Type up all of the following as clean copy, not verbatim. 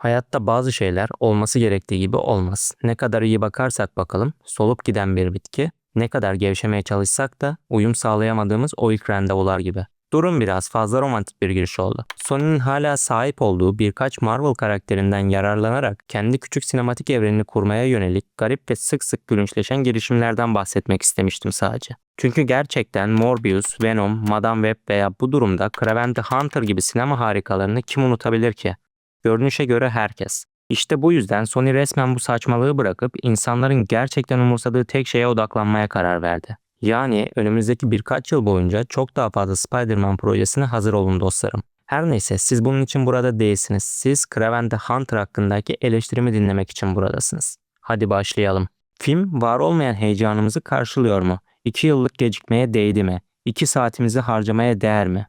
Hayatta bazı şeyler olması gerektiği gibi olmaz. Ne kadar iyi bakarsak bakalım solup giden bir bitki, ne kadar gevşemeye çalışsak da uyum sağlayamadığımız o ilk randevular gibi. Durum biraz fazla romantik bir giriş oldu. Sony'nin hala sahip olduğu birkaç Marvel karakterinden yararlanarak kendi küçük sinematik evrenini kurmaya yönelik garip ve sık sık gülünçleşen girişimlerden bahsetmek istemiştim sadece. Çünkü gerçekten Morbius, Venom, Madame Web veya bu durumda Kraven the Hunter gibi sinema harikalarını kim unutabilir ki? Görünüşe göre herkes. İşte bu yüzden Sony resmen bu saçmalığı bırakıp insanların gerçekten umursadığı tek şeye odaklanmaya karar verdi. Yani önümüzdeki birkaç yıl boyunca çok daha fazla Spider-Man projesine hazır olun dostlarım. Her neyse siz bunun için burada değilsiniz. Siz Kraven the Hunter hakkındaki eleştirimi dinlemek için buradasınız. Hadi başlayalım. Film var olmayan heyecanımızı karşılıyor mu? 2 yıllık gecikmeye değdi mi? 2 saatimizi harcamaya değer mi?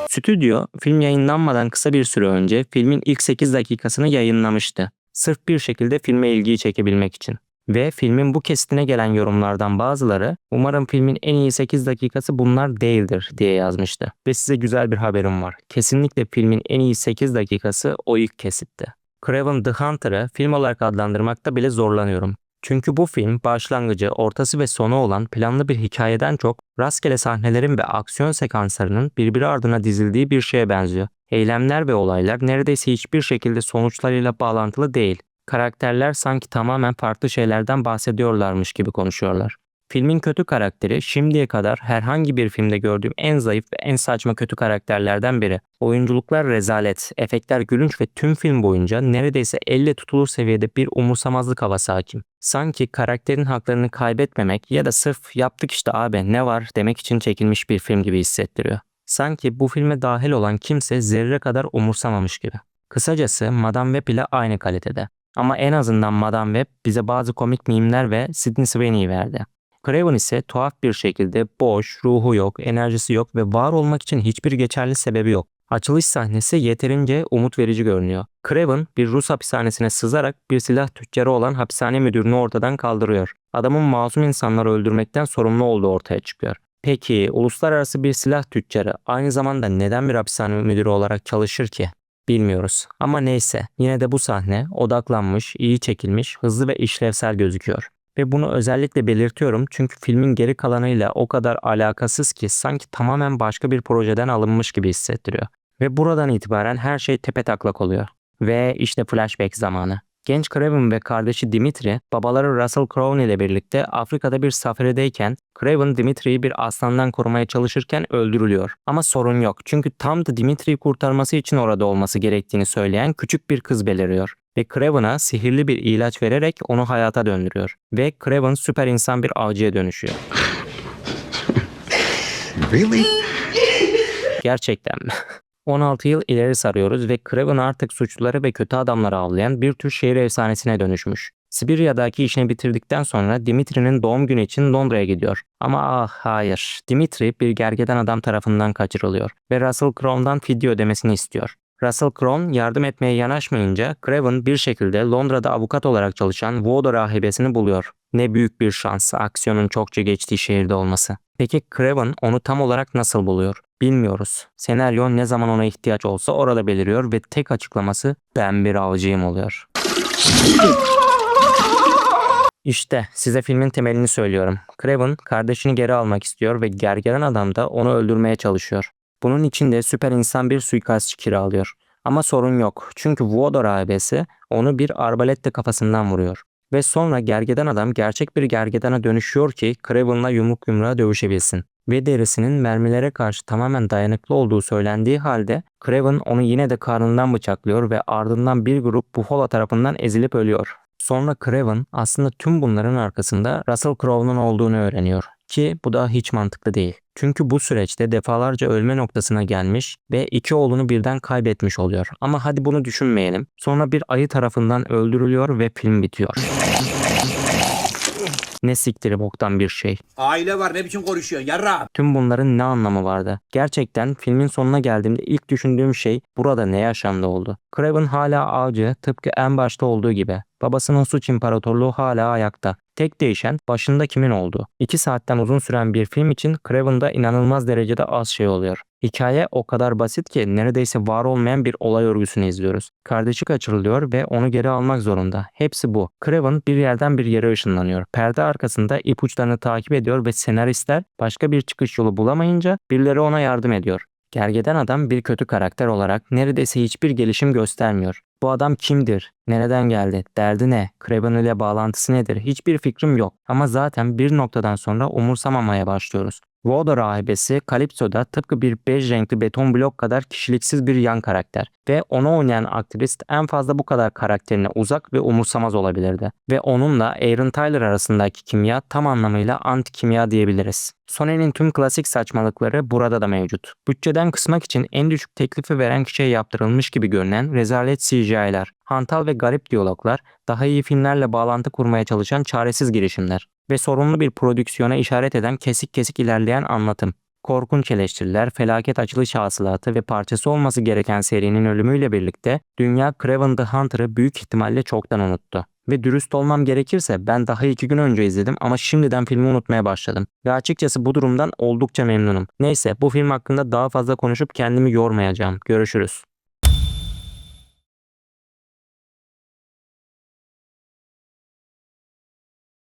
Stüdyo, film yayınlanmadan kısa bir süre önce filmin ilk 8 dakikasını yayınlamıştı. Sırf bir şekilde filme ilgiyi çekebilmek için. Ve filmin bu kesitine gelen yorumlardan bazıları, "Umarım filmin en iyi 8 dakikası bunlar değildir" diye yazmıştı. Ve size güzel bir haberim var. Kesinlikle filmin en iyi 8 dakikası o ilk kesitti. Kraven the Hunter'ı film olarak adlandırmakta bile zorlanıyorum. Çünkü bu film başlangıcı, ortası ve sonu olan planlı bir hikayeden çok rastgele sahnelerin ve aksiyon sekanslarının birbiri ardına dizildiği bir şeye benziyor. Eylemler ve olaylar neredeyse hiçbir şekilde sonuçlarıyla bağlantılı değil. Karakterler sanki tamamen farklı şeylerden bahsediyorlarmış gibi konuşuyorlar. Filmin kötü karakteri şimdiye kadar herhangi bir filmde gördüğüm en zayıf ve en saçma kötü karakterlerden biri. Oyunculuklar rezalet, efektler gülünç ve tüm film boyunca neredeyse elle tutulur seviyede bir umursamazlık havası hakim. Sanki karakterin haklarını kaybetmemek ya da sırf "yaptık işte abi ne var" demek için çekilmiş bir film gibi hissettiriyor. Sanki bu filme dahil olan kimse zerre kadar umursamamış gibi. Kısacası Madame Web ile aynı kalitede. Ama en azından Madame Web bize bazı komik mimler ve Sydney Sweeney'i verdi. Craven ise tuhaf bir şekilde boş, ruhu yok, enerjisi yok ve var olmak için hiçbir geçerli sebebi yok. Açılış sahnesi yeterince umut verici görünüyor. Craven bir Rus hapishanesine sızarak bir silah tüccarı olan hapishane müdürünü ortadan kaldırıyor. Adamın masum insanları öldürmekten sorumlu olduğu ortaya çıkıyor. Peki uluslararası bir silah tüccarı aynı zamanda neden bir hapishane müdürü olarak çalışır ki? Bilmiyoruz. Ama neyse, yine de bu sahne odaklanmış, iyi çekilmiş, hızlı ve işlevsel gözüküyor. Ve bunu özellikle belirtiyorum çünkü filmin geri kalanıyla o kadar alakasız ki sanki tamamen başka bir projeden alınmış gibi hissettiriyor. Ve buradan itibaren her şey tepetaklak oluyor. Ve işte flashback zamanı. Genç Craven ve kardeşi Dimitri, babaları Russell Crowe ile birlikte Afrika'da bir safarideyken Craven Dimitri'yi bir aslandan korumaya çalışırken öldürülüyor. Ama sorun yok çünkü tam da Dimitri'yi kurtarması için orada olması gerektiğini söyleyen küçük bir kız beliriyor. Ve Craven'a sihirli bir ilaç vererek onu hayata döndürüyor. Ve Craven süper insan bir avcıya dönüşüyor. Really? Gerçekten mi? 16 yıl ileri sarıyoruz ve Craven artık suçluları ve kötü adamları avlayan bir tür şehir efsanesine dönüşmüş. Sibirya'daki işini bitirdikten sonra Dimitri'nin doğum günü için Londra'ya gidiyor. Ama hayır, Dimitri bir gergedan adam tarafından kaçırılıyor ve Russell Crowe'dan fidye ödemesini istiyor. Russell Crowe yardım etmeye yanaşmayınca Craven bir şekilde Londra'da avukat olarak çalışan Voodoo rahibesini buluyor. Ne büyük bir şans aksiyonun çokça geçtiği şehirde olması. Peki Craven onu tam olarak nasıl buluyor? Bilmiyoruz. Senaryo ne zaman ona ihtiyaç olsa orada beliriyor ve tek açıklaması "ben bir avcıyım" oluyor. İşte size filmin temelini söylüyorum. Craven kardeşini geri almak istiyor ve gergedan adam da onu öldürmeye çalışıyor. Bunun için de süper insan bir suikastçı kiralıyor. Ama sorun yok çünkü Voodoo rahibesi onu bir arbaletle kafasından vuruyor. Ve sonra gergedan adam gerçek bir gergedana dönüşüyor ki Craven'la yumruk yumruğa dövüşebilsin. Ve derisinin mermilere karşı tamamen dayanıklı olduğu söylendiği halde Craven onu yine de karnından bıçaklıyor ve ardından bir grup Buffalo tarafından ezilip ölüyor. Sonra Craven aslında tüm bunların arkasında Russell Crowe'nun olduğunu öğreniyor. Ki bu da hiç mantıklı değil. Çünkü bu süreçte defalarca ölme noktasına gelmiş ve 2 oğlunu birden kaybetmiş oluyor. Ama hadi bunu düşünmeyelim. Sonra bir ayı tarafından öldürülüyor ve film bitiyor. Ne siktiri boktan bir şey. Aile var, ne biçim konuşuyorsun yarra? Tüm bunların ne anlamı vardı? Gerçekten filmin sonuna geldiğimde ilk düşündüğüm şey burada ne yaşandı oldu. Craven hala avcı, tıpkı en başta olduğu gibi. Babasının suç imparatorluğu hala ayakta. Tek değişen başında kimin olduğu. 2 saatten uzun süren bir film için Craven'da inanılmaz derecede az şey oluyor. Hikaye o kadar basit ki neredeyse var olmayan bir olay örgüsünü izliyoruz. Kardeşi kaçırılıyor ve onu geri almak zorunda. Hepsi bu. Craven bir yerden bir yere ışınlanıyor. Perde arkasında ipuçlarını takip ediyor ve senaristler başka bir çıkış yolu bulamayınca birileri ona yardım ediyor. Gergedan adam bir kötü karakter olarak neredeyse hiçbir gelişim göstermiyor. Bu adam kimdir? Nereden geldi? Derdi ne? Craven ile bağlantısı nedir? Hiçbir fikrim yok. Ama zaten bir noktadan sonra umursamamaya başlıyoruz. Voda rahibesi Calypso da tıpkı bir bej renkli beton blok kadar kişiliksiz bir yan karakter. Ve onu oynayan aktrist en fazla bu kadar karakterine uzak ve umursamaz olabilirdi. Ve onunla Aaron Tyler arasındaki kimya tam anlamıyla anti kimya diyebiliriz. Sony'nin tüm klasik saçmalıkları burada da mevcut. Bütçeden kısmak için en düşük teklifi veren kişiye yaptırılmış gibi görünen rezalet CGI'ler, hantal ve garip diyaloglar, daha iyi filmlerle bağlantı kurmaya çalışan çaresiz girişimler ve sorunlu bir prodüksiyona işaret eden kesik kesik ilerleyen anlatım. Korkunç eleştiriler, felaket açılış hasılatı ve parçası olması gereken serinin ölümüyle birlikte dünya Craven the Hunter'ı büyük ihtimalle çoktan unuttu. Ve dürüst olmam gerekirse ben daha 2 gün önce izledim ama şimdiden filmi unutmaya başladım. Ve açıkçası bu durumdan oldukça memnunum. Neyse bu film hakkında daha fazla konuşup kendimi yormayacağım. Görüşürüz.